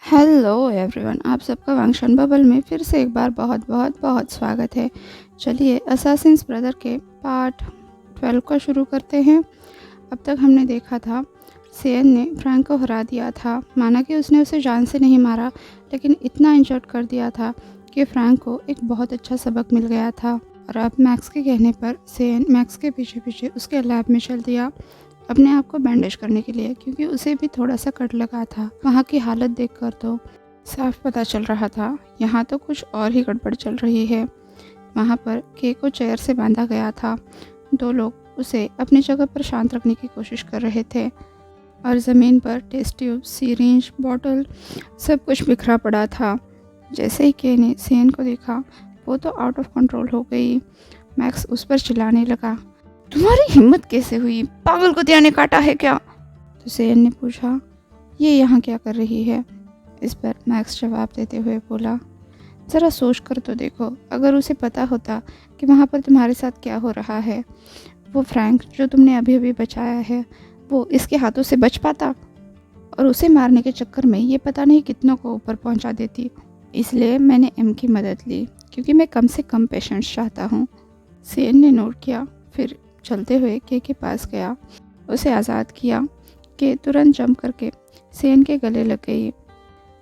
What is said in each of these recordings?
Hello everyone, आप सबका वांगशन bubble में फिर से एक बार बहुत बहुत बहुत स्वागत है। चलिए असासिन्स ब्रदर के पार्ट 12 का शुरू करते हैं। अब तक हमने देखा था सेन ने फ्रैंक को हरा दिया था। माना कि उसने उसे जान से नहीं मारा, लेकिन इतना इंजर्ड कर दिया था कि फ्रैंक को एक बहुत अच्छा सबक मिल गया था। और अब मैक्स के कहने पर सेन मैक्स के पीछे पीछे उसके लैब में चल दिया अपने आप को बैंडेज करने के लिए, क्योंकि उसे भी थोड़ा सा कट लगा था। वहाँ की हालत देखकर तो साफ पता चल रहा था यहाँ तो कुछ और ही गड़बड़ चल रही है। वहाँ पर के को चेयर से बांधा गया था। दो लोग उसे अपनी जगह पर शांत रखने की कोशिश कर रहे थे और ज़मीन पर टेस्ट ट्यूब, सीरिंज, बॉटल सब कुछ बिखरा पड़ा था। जैसे ही के ने सेन को देखा, वो तो आउट ऑफ कंट्रोल हो गई। मैक्स उस पर चिल्लाने लगा, तुम्हारी हिम्मत कैसे हुई? पागल कुतिया ने काटा है क्या? तो सेन ने पूछा, ये यहाँ क्या कर रही है? इस पर मैक्स जवाब देते हुए बोला, ज़रा सोच कर तो देखो, अगर उसे पता होता कि वहाँ पर तुम्हारे साथ क्या हो रहा है, वो फ्रैंक जो तुमने अभी अभी बचाया है, वो इसके हाथों से बच पाता? और उसे मारने के चक्कर में ये पता नहीं कितनों को ऊपर पहुँचा देती। इसलिए मैंने एम की मदद ली, क्योंकि मैं कम से कम पेशेंट्स चाहता हूँ। सेन ने नोट किया, फिर चलते हुए के पास गया, उसे आज़ाद किया। के तुरंत जंप करके सेन के गले लग गई,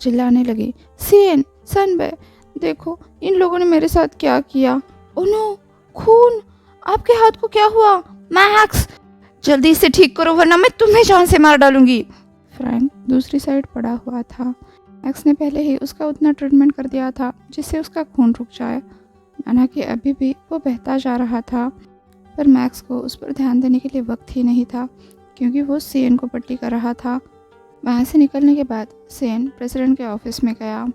चिल्लाने लगी, सेन, सनबे, देखो इन लोगों ने मेरे साथ क्या किया। ओह नो, खून! आपके हाथ को क्या हुआ? मैक्स, जल्दी से ठीक करो वरना मैं तुम्हें जान से मार डालूंगी। फ्रैंक दूसरी साइड पड़ा हुआ था। मैक्स ने पहले ही उसका उतना ट्रीटमेंट कर दिया था जिससे उसका खून रुक जाए। माना कि अभी भी वो बहता जा रहा था, पर मैक्स को उस पर ध्यान देने के लिए वक्त ही नहीं था, क्योंकि वो सेन को पट्टी कर रहा था। वहाँ से निकलने के बाद सेन प्रेसिडेंट के ऑफिस में गया,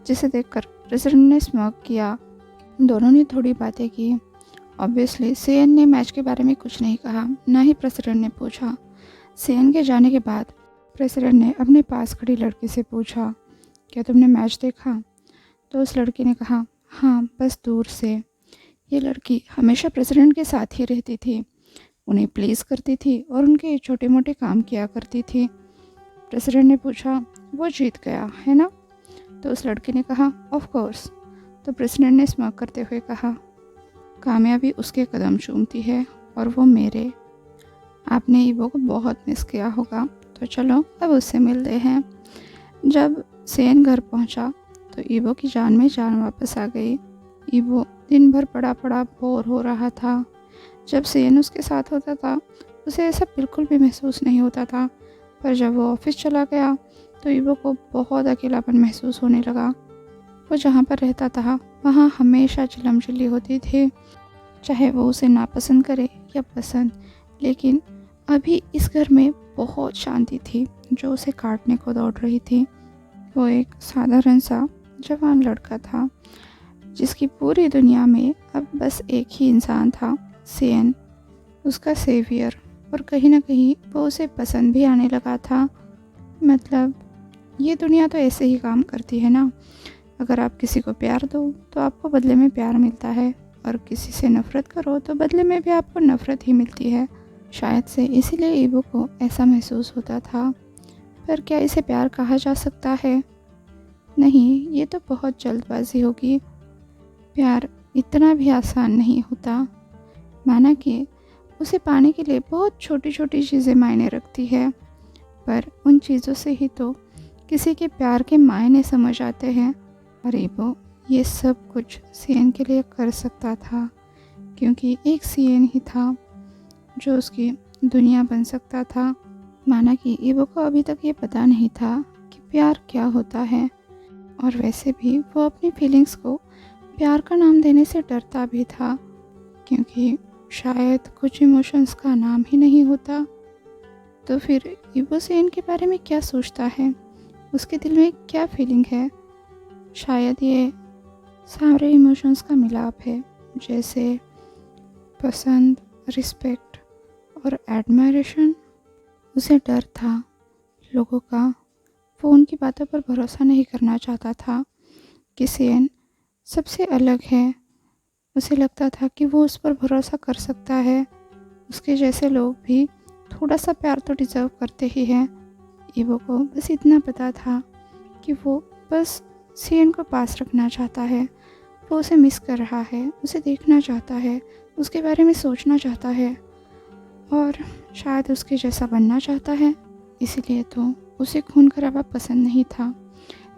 जिसे देखकर प्रेसिडेंट ने स्मोक किया। दोनों ने थोड़ी बातें की। ऑब्वियसली सेन ने मैच के बारे में कुछ नहीं कहा, ना ही प्रेसिडेंट ने पूछा। सेन के जाने के बाद प्रेसिडेंट ने अपने पास खड़ी लड़की से पूछा, क्या तुमने मैच देखा? तो उस लड़की ने कहा, हाँ, बस दूर से। ये लड़की हमेशा प्रेसिडेंट के साथ ही रहती थी, उन्हें प्लीज़ करती थी और उनके छोटे मोटे काम किया करती थी। प्रेसिडेंट ने पूछा, वो जीत गया है ना? तो उस लड़की ने कहा, ऑफ कोर्स। तो प्रेसिडेंट ने स्माइल करते हुए कहा, कामयाबी उसके कदम चूमती है और वो मेरे। आपने ईवो को बहुत मिस किया होगा, तो चलो अब उससे मिलते हैं। जब सेन घर पहुंचा तो ईवो की जान में जान वापस आ गई। ईवो दिन भर पड़ा पड़ा बोर हो रहा था। जब सेन उसके साथ होता था उसे ऐसा बिल्कुल भी महसूस नहीं होता था, पर जब वो ऑफिस चला गया तो ईवो को बहुत अकेलापन महसूस होने लगा। वो जहाँ पर रहता था वहाँ हमेशा चिलमचिली होती थी, चाहे वो उसे नापसंद करे या पसंद। लेकिन अभी इस घर में बहुत शांति थी जो उसे काटने को दौड़ रही थी। वो एक साधारण सा जवान लड़का था जिसकी पूरी दुनिया में अब बस एक ही इंसान था, सेन, उसका सेवियर। और कहीं ना कहीं वो उसे पसंद भी आने लगा था। मतलब ये दुनिया तो ऐसे ही काम करती है ना, अगर आप किसी को प्यार दो तो आपको बदले में प्यार मिलता है, और किसी से नफ़रत करो तो बदले में भी आपको नफ़रत ही मिलती है। शायद से इसीलिए ईवो को ऐसा महसूस होता था। पर क्या इसे प्यार कहा जा सकता है? नहीं, ये तो बहुत जल्दबाजी होगी। प्यार इतना भी आसान नहीं होता। माना कि उसे पाने के लिए बहुत छोटी छोटी चीज़ें मायने रखती है, पर उन चीज़ों से ही तो किसी के प्यार के मायने समझ आते हैं। और ईवो ये सब कुछ सीएन के लिए कर सकता था, क्योंकि एक सीएन ही था जो उसकी दुनिया बन सकता था। माना कि ईवो को अभी तक ये पता नहीं था कि प्यार क्या होता है, और वैसे भी वो अपनी फीलिंग्स को प्यार का नाम देने से डरता भी था, क्योंकि शायद कुछ इमोशंस का नाम ही नहीं होता। तो फिर ईवो सेन के बारे में क्या सोचता है, उसके दिल में क्या फीलिंग है? शायद ये सारे इमोशंस का मिलाप है, जैसे पसंद, रिस्पेक्ट और एडमायरेशन। उसे डर था लोगों का, वो उनकी बातों पर भरोसा नहीं करना चाहता था कि सेन सबसे अलग है। उसे लगता था कि वो उस पर भरोसा कर सकता है, उसके जैसे लोग भी थोड़ा सा प्यार तो डिज़र्व करते ही हैं। ईवो को बस इतना पता था कि कि वो बस सियन को पास रखना चाहता है। वो उसे मिस कर रहा है, उसे देखना चाहता है, उसके बारे में सोचना चाहता है और शायद उसके जैसा बनना चाहता है। इसीलिए तो उसे खून खराबा पसंद नहीं था,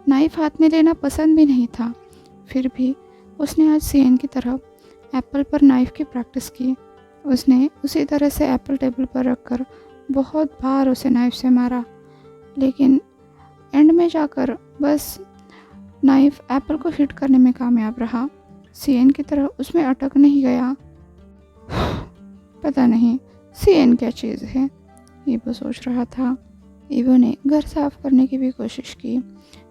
नाइफ हाथ में लेना पसंद भी नहीं था। फिर भी उसने आज सियन की तरफ एप्पल पर नाइफ की प्रैक्टिस की। उसने उसी तरह से एप्पल टेबल पर रखकर बहुत बार उसे नाइफ से मारा, लेकिन एंड में जाकर बस नाइफ एप्पल को हिट करने में कामयाब रहा। सियन की तरह उसमें अटक नहीं गया। पता नहीं सियन क्या चीज़ है, ईवो सोच रहा था। ईवो ने घर साफ करने की भी कोशिश की।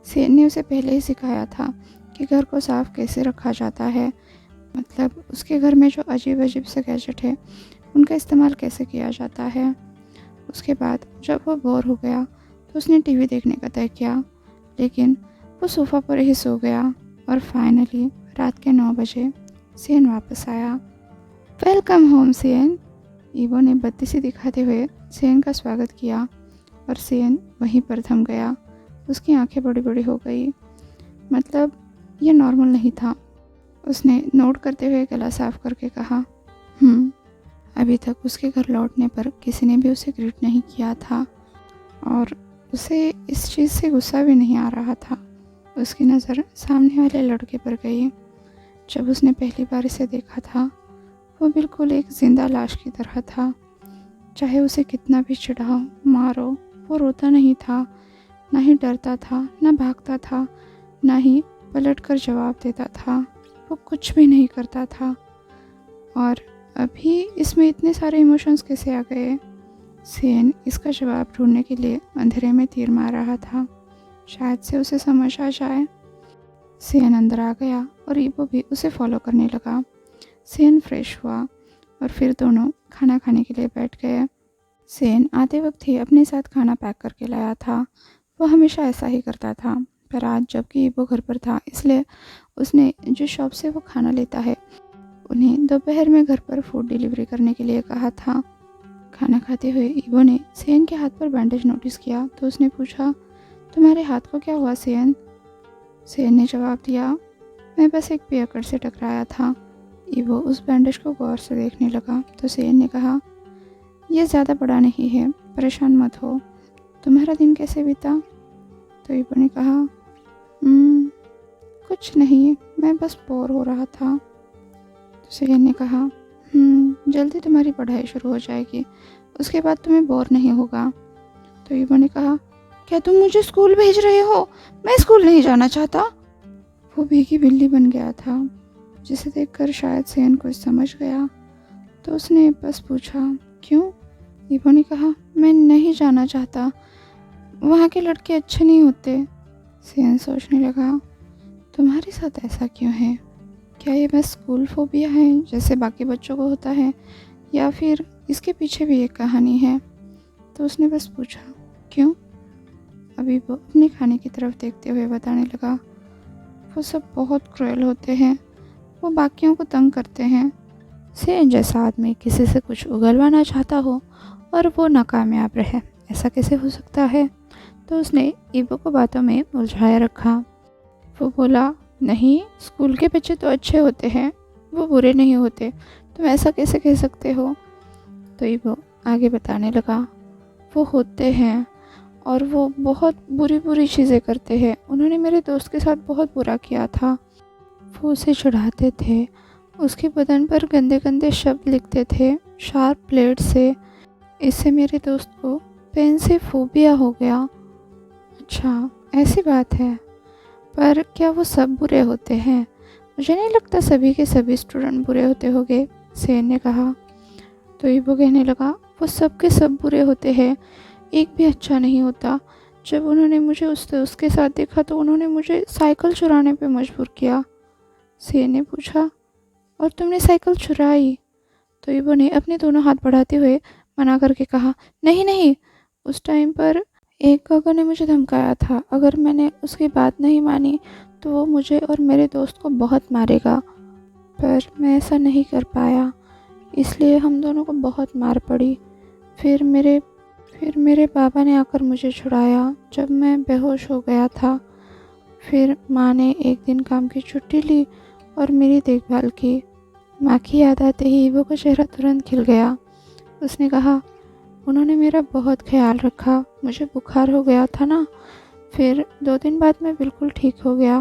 सियन ने उसे पहले ही सिखाया था कि घर को साफ कैसे रखा जाता है, मतलब उसके घर में जो अजीब अजीब से गैजेट है उनका इस्तेमाल कैसे किया जाता है। उसके बाद जब वो बोर हो गया तो उसने टीवी देखने का तय किया, लेकिन वो सोफ़ा पर ही सो गया और फाइनली रात के 9 बजे सियन वापस आया। वेलकम होम सियन, ईवो ने बत्ती सी दिखाते हुए सियन का स्वागत किया और सियन वहीं पर थम गया। उसकी आंखें बड़ी बड़ी हो गई, मतलब ये नॉर्मल नहीं था। उसने नोट करते हुए गला साफ करके कहा, अभी तक उसके घर लौटने पर किसी ने भी उसे ग्रीट नहीं किया था और उसे इस चीज़ से गुस्सा भी नहीं आ रहा था। उसकी नज़र सामने वाले लड़के पर गई। जब उसने पहली बार इसे देखा था वो बिल्कुल एक जिंदा लाश की तरह था। चाहे उसे कितना भी चिढ़ाओ मारो, वो रोता नहीं था, ना ही डरता था, ना भागता था, ना ही पलटकर जवाब देता था। वो कुछ भी नहीं करता था। और अभी इसमें इतने सारे इमोशंस कैसे आ गए? सियन इसका जवाब ढूंढने के लिए अंधेरे में तीर मार रहा था, शायद से उसे समझ आ जाए। सियन अंदर आ गया और ईवो भी उसे फॉलो करने लगा। सियन फ्रेश हुआ और फिर दोनों खाना खाने के लिए बैठ गए। सियन आते वक्त ही अपने साथ खाना पैक करके लाया था। वो हमेशा ऐसा ही करता था, पर आज जबकि ईवो घर पर था इसलिए उसने जिस शॉप से वो खाना लेता है उन्हें दोपहर में घर पर फूड डिलीवरी करने के लिए कहा था। खाना खाते हुए ईवो ने सियन के हाथ पर बैंडेज नोटिस किया तो उसने पूछा, तुम्हारे हाथ को क्या हुआ सियन? सियन ने जवाब दिया, मैं बस एक पियक्कड़ से टकराया था। ईवो उस बैंडेज को गौर से देखने लगा तो सियन ने कहा, यह ज़्यादा बड़ा नहीं है, परेशान मत हो। तुम्हारा दिन कैसे बीता? तो ईवो ने कहा, कुछ नहीं, मैं बस बोर हो रहा था। तो सियन ने कहा, जल्दी तुम्हारी पढ़ाई शुरू हो जाएगी, उसके बाद तुम्हें बोर नहीं होगा। तो ईवो ने कहा, क्या तुम मुझे स्कूल भेज रहे हो? मैं स्कूल नहीं जाना चाहता। वो भीगी बिल्ली बन गया था, जिसे देखकर शायद सियन कुछ समझ गया तो उसने बस पूछा, क्यों? ईवो ने कहा, मैं नहीं जाना चाहता, वहाँ के लड़के अच्छे नहीं होते। सियन सोचने लगा, तुम्हारे साथ ऐसा क्यों है? क्या ये बस स्कूल फोबिया है जैसे बाकी बच्चों को होता है, या फिर इसके पीछे भी एक कहानी है? तो उसने बस पूछा, क्यों? अभी वो अपने खाने की तरफ देखते हुए बताने लगा, वो सब बहुत क्रूएल होते हैं, वो बाकियों को तंग करते हैं। सियन जैसा आदमी किसी से कुछ उगलवाना चाहता हो और वो नाकामयाब रहे, ऐसा कैसे हो सकता है? तो उसने ईवो को बातों में उलझाया रखा। वो बोला, नहीं, स्कूल के बच्चे तो अच्छे होते हैं, वो बुरे नहीं होते, तुम ऐसा कैसे कह सकते हो? तो ईवो आगे बताने लगा, वो होते हैं और वो बहुत बुरी बुरी चीज़ें करते हैं। उन्होंने मेरे दोस्त के साथ बहुत बुरा किया था। वो उसे चिढ़ाते थे, उसके बदन पर गंदे गंदे शब्द लिखते थे शार्प ब्लेड से। इससे मेरे दोस्त को पेन से फोबिया हो गया। अच्छा, ऐसी बात है, पर क्या वो सब बुरे होते हैं? मुझे नहीं लगता सभी के सभी स्टूडेंट बुरे होते होंगे, सियन ने कहा। तो ईवो कहने लगा, वो सब के सब बुरे होते हैं, एक भी अच्छा नहीं होता। जब उन्होंने मुझे उसके साथ देखा तो उन्होंने मुझे साइकिल चुराने पे मजबूर किया। सियन ने पूछा, और तुमने साइकिल चुराई? तो ईवो ने अपने दोनों हाथ बढ़ाते हुए मना करके कहा, नहीं नहीं, उस टाइम पर एक काका ने मुझे धमकाया था, अगर मैंने उसकी बात नहीं मानी तो वो मुझे और मेरे दोस्त को बहुत मारेगा, पर मैं ऐसा नहीं कर पाया, इसलिए हम दोनों को बहुत मार पड़ी। फिर मेरे पापा ने आकर मुझे छुड़ाया जब मैं बेहोश हो गया था। फिर माँ ने एक दिन काम की छुट्टी ली और मेरी देखभाल की। माँ की याद आते ही ईवो का चेहरा तुरंत खिल गया। उसने कहा, उन्होंने मेरा बहुत ख्याल रखा। मुझे बुखार हो गया था ना, फिर 2 दिन बाद मैं बिल्कुल ठीक हो गया।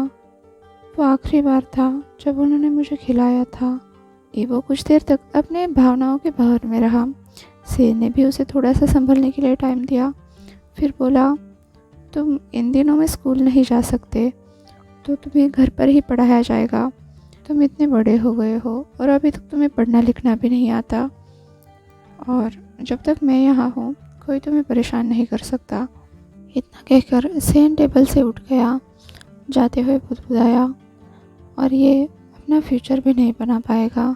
वो आखिरी बार था जब उन्होंने मुझे खिलाया था। ईवो कुछ देर तक अपने भावनाओं के बहर में रहा। सेन ने भी उसे थोड़ा सा संभलने के लिए टाइम दिया। फिर बोला, तुम इन दिनों में स्कूल नहीं जा सकते तो तुम्हें घर पर ही पढ़ाया जाएगा। तुम इतने बड़े हो गए हो और अभी तक तुम्हें पढ़ना लिखना भी नहीं आता, और जब तक मैं यहाँ हूँ कोई तुम्हें परेशान नहीं कर सकता। इतना कहकर सेन टेबल से उठ गया। जाते हुए बुदबुदाया, और ये अपना फ्यूचर भी नहीं बना पाएगा।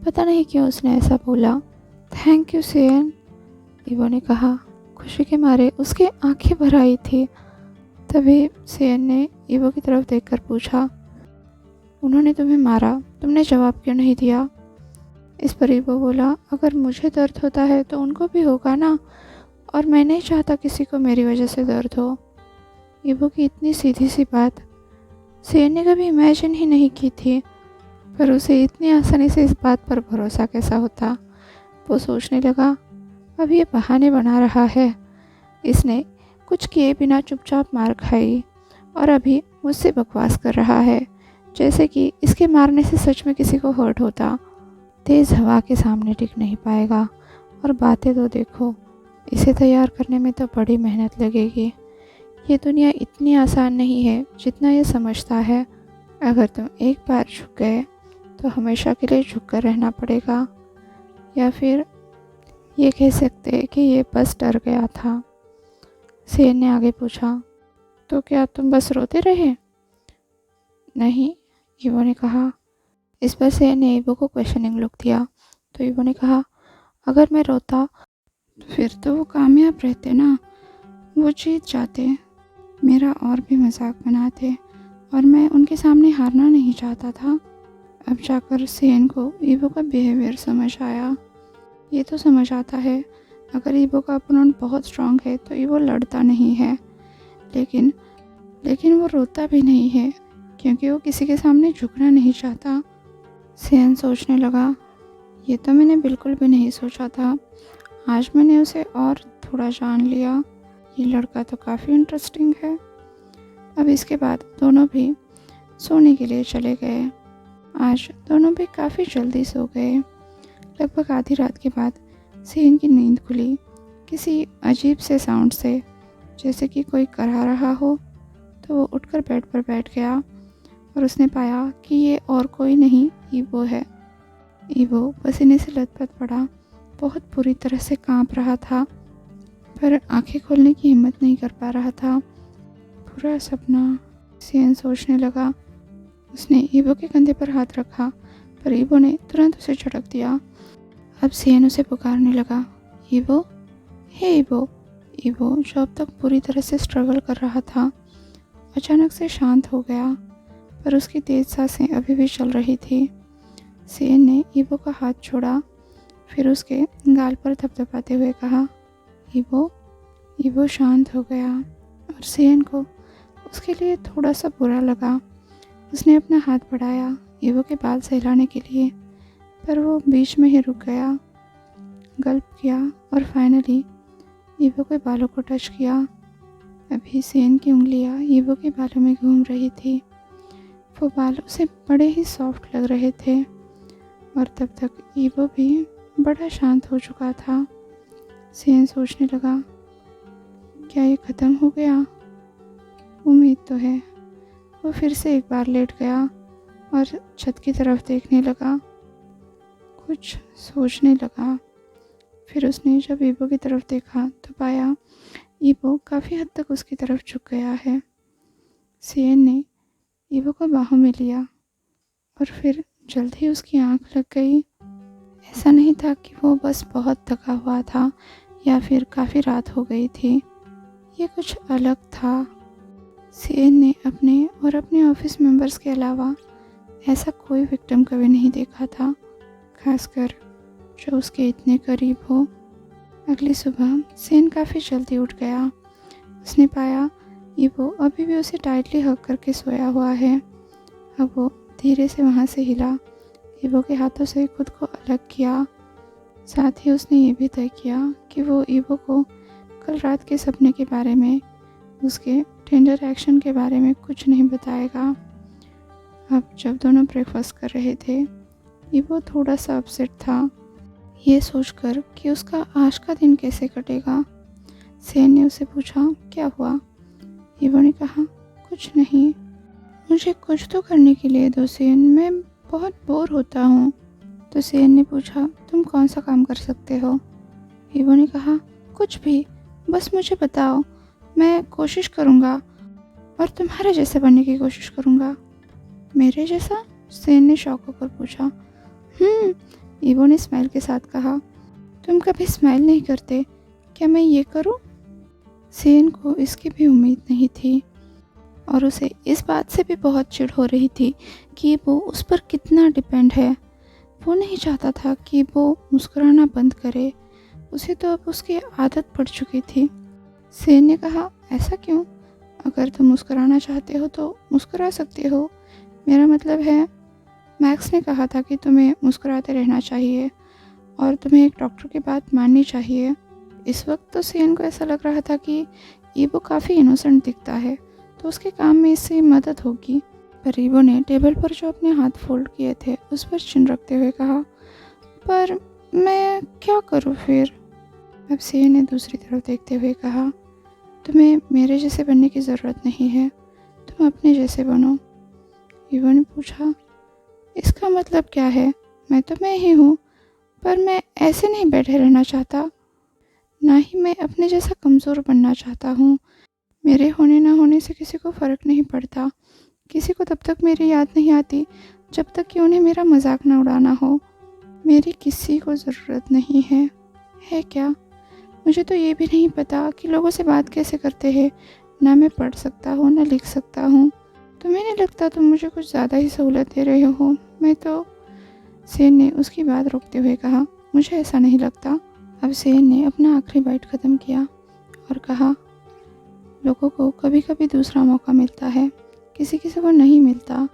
पता नहीं क्यों उसने ऐसा बोला। थैंक यू सेन, ईवो ने कहा। खुशी के मारे उसकी आंखें भर आई थी। तभी सेन ने ईवो की तरफ देखकर पूछा, उन्होंने तुम्हें मारा, तुमने जवाब क्यों नहीं दिया? इस पर ईवो बोला, अगर मुझे दर्द होता है तो उनको भी होगा ना, और मैं नहीं चाहता किसी को मेरी वजह से दर्द हो। ईवो की इतनी सीधी सी बात सेन ने कभी इमेजिन ही नहीं की थी, पर उसे इतनी आसानी से इस बात पर भरोसा कैसा होता। वो सोचने लगा, अब ये बहाने बना रहा है। इसने कुछ किए बिना चुपचाप मार खाई और अभी मुझसे बकवास कर रहा है, जैसे कि इसके मारने से सच में किसी को हर्ट होता। तेज़ हवा के सामने टिक नहीं पाएगा। और बातें तो देखो, इसे तैयार करने में तो बड़ी मेहनत लगेगी। ये दुनिया इतनी आसान नहीं है जितना ये समझता है। अगर तुम एक बार झुक गए तो हमेशा के लिए झुक कर रहना पड़ेगा, या फिर ये कह सकते कि ये बस डर गया था। सेन ने आगे पूछा, तो क्या तुम बस रोते रहे? नहीं, ईवो ने कहा। इस पर सेन ने ईवो को क्वेश्चनिंग लुक दिया। तो ईवो ने कहा, अगर मैं रोता फिर तो वो कामयाब रहते ना, वो जीत जाते, मेरा और भी मजाक बनाते, और मैं उनके सामने हारना नहीं चाहता था। अब जाकर सेन को ईवो का बिहेवियर समझ आया। ये तो समझ आता है, अगर ईवो का अपोनेंट बहुत स्ट्रांग है तो ईवो लड़ता नहीं है, लेकिन वो रोता भी नहीं है क्योंकि वो किसी के सामने झुकना नहीं चाहता। सेन सोचने लगा, ये तो मैंने बिल्कुल भी नहीं सोचा था। आज मैंने उसे और थोड़ा जान लिया। ये लड़का तो काफ़ी इंटरेस्टिंग है। अब इसके बाद दोनों भी सोने के लिए चले गए। आज दोनों भी काफ़ी जल्दी सो गए। लगभग आधी रात के बाद सेन की नींद खुली किसी अजीब से साउंड से, जैसे कि कोई करा रहा हो। तो वो उठकर बेड पर बैठ गया और उसने पाया कि ये और कोई नहीं, ईवो है। ईवो पसीने से लथपथ पड़ा, बहुत बुरी तरह से कांप रहा था, पर आंखें खोलने की हिम्मत नहीं कर पा रहा था। पूरा सपना, सेन सोचने लगा। उसने ईवो के कंधे पर हाथ रखा, पर ईवो ने तुरंत उसे झटक दिया। अब सेन उसे पुकारने लगा, ईवो, हे ईवो। ईवो, जो अब तक पूरी तरह से स्ट्रगल कर रहा था, अचानक से शांत हो गया, पर उसकी तेज सांसें अभी भी चल रही थी। सेन ने ईवो का हाथ छोड़ा, फिर उसके गाल पर थपथपाते हुए कहा, ईवो। ईवो शांत हो गया और सेन को उसके लिए थोड़ा सा बुरा लगा। उसने अपना हाथ बढ़ाया ईवो के बाल सहलाने के लिए, पर वो बीच में ही रुक गया, गल्प किया और फाइनली ईवो के बालों को टच किया। अभी सेन की उंगलियां ईवो के बालों में घूम रही थी। वो बाल उसे बड़े ही सॉफ्ट लग रहे थे, और तब तक ईवो भी बड़ा शांत हो चुका था। सेन सोचने लगा, क्या ये ख़त्म हो गया? उम्मीद तो है। वो फिर से एक बार लेट गया और छत की तरफ देखने लगा, कुछ सोचने लगा। फिर उसने जब ईवो की तरफ देखा तो पाया ईवो काफ़ी हद तक उसकी तरफ झुक गया है। सेन ने ईवो को बाहों में लिया और फिर जल्द ही उसकी आंख लग गई। ऐसा नहीं था कि वो बस बहुत थका हुआ था या फिर काफ़ी रात हो गई थी, ये कुछ अलग था। सेन ने अपने और अपने ऑफिस मेंबर्स के अलावा ऐसा कोई विक्टिम कभी नहीं देखा था, खासकर जो उसके इतने करीब हो। अगली सुबह सेन काफ़ी जल्दी उठ गया। उसने पाया ईवो अभी भी उसे टाइटली हग करके सोया हुआ है। अब वो धीरे से वहाँ से हिला, ईवो के हाथों से खुद को अलग किया। साथ ही उसने ये भी तय किया कि वो ईवो को कल रात के सपने के बारे में, उसके टेंडर एक्शन के बारे में कुछ नहीं बताएगा। अब जब दोनों ब्रेकफास्ट कर रहे थे, ईवो थोड़ा सा अपसेट था, ये सोचकर कि उसका आज का दिन कैसे कटेगा। सेन ने उसे पूछा, क्या हुआ? ईवो ने कहा, कुछ नहीं, मुझे कुछ तो करने के लिए दो सेन, मैं बहुत बोर होता हूँ। तो सेन ने पूछा, तुम कौन सा काम कर सकते हो? ईवो ने कहा, कुछ भी, बस मुझे बताओ, मैं कोशिश करूँगा और तुम्हारे जैसे बनने की कोशिश करूँगा। मेरे जैसा? सेन ने शौक होकर पूछा। ईवो ने स्माइल के साथ कहा, तुम कभी स्माइल नहीं करते, क्या मैं ये करूँ? सेन को इसकी भी उम्मीद नहीं थी और उसे इस बात से भी बहुत चिढ़ हो रही थी कि वो उस पर कितना डिपेंड है। वो नहीं चाहता था कि वो मुस्कुराना बंद करे, उसे तो अब उसकी आदत पड़ चुकी थी। सेन ने कहा, ऐसा क्यों? अगर तुम मुस्कुराना चाहते हो तो मुस्कुरा सकते हो, मेरा मतलब है, मैक्स ने कहा था कि तुम्हें मुस्कुराते रहना चाहिए और तुम्हें एक डॉक्टर की बात माननी चाहिए। इस वक्त तो सेन को ऐसा लग रहा था कि ईवो काफ़ी इनोसेंट दिखता है, तो उसके काम में इससे मदद होगी। पर ईवो ने टेबल पर जो अपने हाथ फोल्ड किए थे उस पर चिन रखते हुए कहा, पर मैं क्या करूँ फिर? अब सेन ने दूसरी तरफ देखते हुए कहा, तुम्हें मेरे जैसे बनने की ज़रूरत नहीं है, तुम अपने जैसे बनो। ईवो ने पूछा, इसका मतलब क्या है? मैं तो मैं ही हूँ, पर मैं ऐसे नहीं बैठे रहना चाहता, ना ही मैं अपने जैसा कमज़ोर बनना चाहता हूँ। मेरे होने ना होने से किसी को फ़र्क नहीं पड़ता, किसी को तब तक मेरी याद नहीं आती जब तक कि उन्हें मेरा मजाक ना उड़ाना हो। मेरी किसी को ज़रूरत नहीं है क्या? मुझे तो ये भी नहीं पता कि लोगों से बात कैसे करते हैं, ना मैं पढ़ सकता हूँ ना लिख सकता हूँ। तुम्हें नहीं लगता तुम मुझे कुछ ज़्यादा ही सहूलत दे रहे हो? मैं तो, सेन ने उसकी बात रोकते हुए कहा, मुझे ऐसा नहीं लगता। अब सेन ने अपना आखिरी बाइट ख़त्म किया और कहा, लोगों को कभी कभी दूसरा मौका मिलता है, किसी किसी को नहीं मिलता,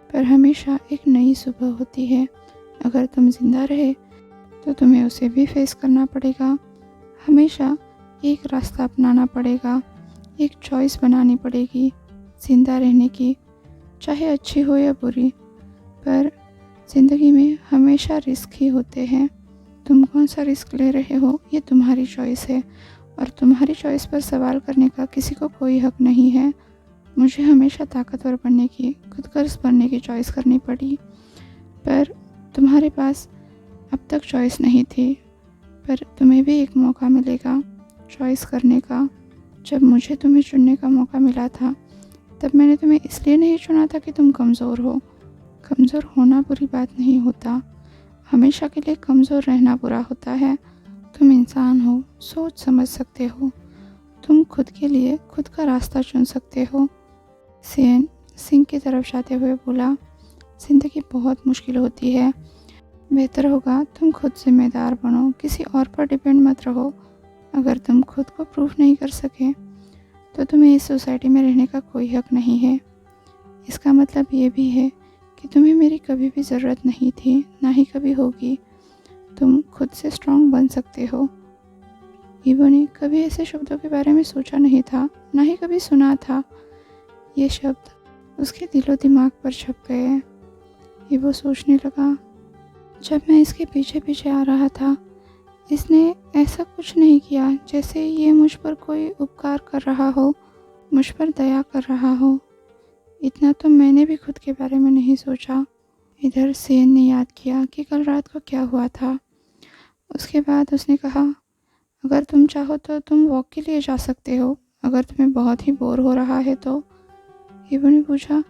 पर हमेशा एक नई सुबह होती है। अगर तुम जिंदा रहे तो तुम्हें उसे भी फेस करना पड़ेगा। हमेशा एक रास्ता अपनाना पड़ेगा, एक चॉइस बनानी पड़ेगी जिंदा रहने की, चाहे अच्छी हो या बुरी। पर ज़िंदगी में हमेशा रिस्क ही होते हैं। तुम कौन सा रिस्क ले रहे हो ये तुम्हारी चॉइस है और तुम्हारी चॉइस पर सवाल करने का किसी को कोई हक नहीं है। मुझे हमेशा ताकतवर बनने की, खुदगर्ज बनने की चॉइस करनी पड़ी, पर तुम्हारे पास अब तक चॉइस नहीं थी। पर तुम्हें भी एक मौका मिलेगा चॉइस करने का। जब मुझे तुम्हें चुनने का मौका मिला था तब मैंने तुम्हें इसलिए नहीं चुना था कि तुम कमज़ोर हो। कमज़ोर होना बुरी बात नहीं होता, हमेशा के लिए कमज़ोर रहना बुरा होता है। तुम इंसान हो, सोच समझ सकते हो, तुम खुद के लिए खुद का रास्ता चुन सकते हो। सेन सिंह की तरफ जाते हुए बोला, ज़िंदगी बहुत मुश्किल होती है, बेहतर होगा तुम खुद जिम्मेदार बनो, किसी और पर डिपेंड मत रहो। अगर तुम खुद को प्रूफ नहीं कर सके तो तुम्हें इस सोसाइटी में रहने का कोई हक नहीं है। इसका मतलब ये भी है कि तुम्हें मेरी कभी भी ज़रूरत नहीं थी, ना ही कभी होगी। तुम खुद से स्ट्रांग बन सकते हो। ईवो ने कभी ऐसे शब्दों के बारे में सोचा नहीं था, ना ही कभी सुना था। ये शब्द उसके दिलो दिमाग पर छप गए। ईवो सोचने लगा, जब मैं इसके पीछे पीछे आ रहा था, इसने ऐसा कुछ नहीं किया जैसे ये मुझ पर कोई उपकार कर रहा हो, मुझ पर दया कर रहा हो। इतना तो मैंने भी खुद के बारे में नहीं सोचा। इधर सेन ने याद किया कि कल रात को क्या हुआ था। उसके बाद उसने कहा, अगर तुम चाहो तो तुम वॉक के लिए जा सकते हो, अगर तुम्हें बहुत ही बोर हो रहा है तो। ईवो ने पूछा,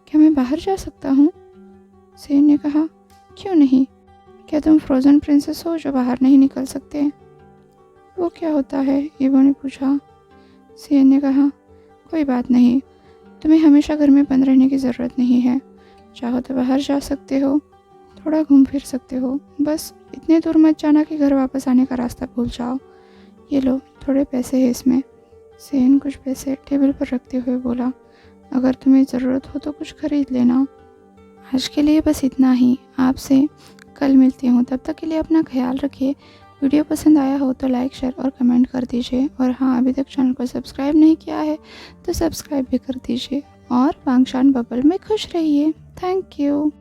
क्या मैं बाहर जा सकता हूँ? सेन ने कहा, क्यों नहीं, क्या तुम फ्रोज़न प्रिंसेस हो जो बाहर नहीं निकल सकते? वो क्या होता है? ईवो ने पूछा। सेन ने कहा, कोई बात नहीं, तुम्हें हमेशा घर में बंद रहने की ज़रूरत नहीं है, चाहो तो बाहर जा सकते हो, थोड़ा घूम फिर सकते हो, बस इतने दूर मत जाना कि घर वापस आने का रास्ता भूल जाओ। ये लो, थोड़े पैसे हैं इसमें। सेन कुछ पैसे टेबल पर रखते हुए बोला, अगर तुम्हें ज़रूरत हो तो कुछ खरीद लेना। आज के लिए बस इतना ही, आपसे कल मिलती हूँ। तब तक के लिए अपना ख्याल रखिए। वीडियो पसंद आया हो तो लाइक, शेयर और कमेंट कर दीजिए। और हाँ, अभी तक चैनल को सब्सक्राइब नहीं किया है तो सब्सक्राइब भी कर दीजिए। और वांगशान बबल में खुश रहिए। Thank you.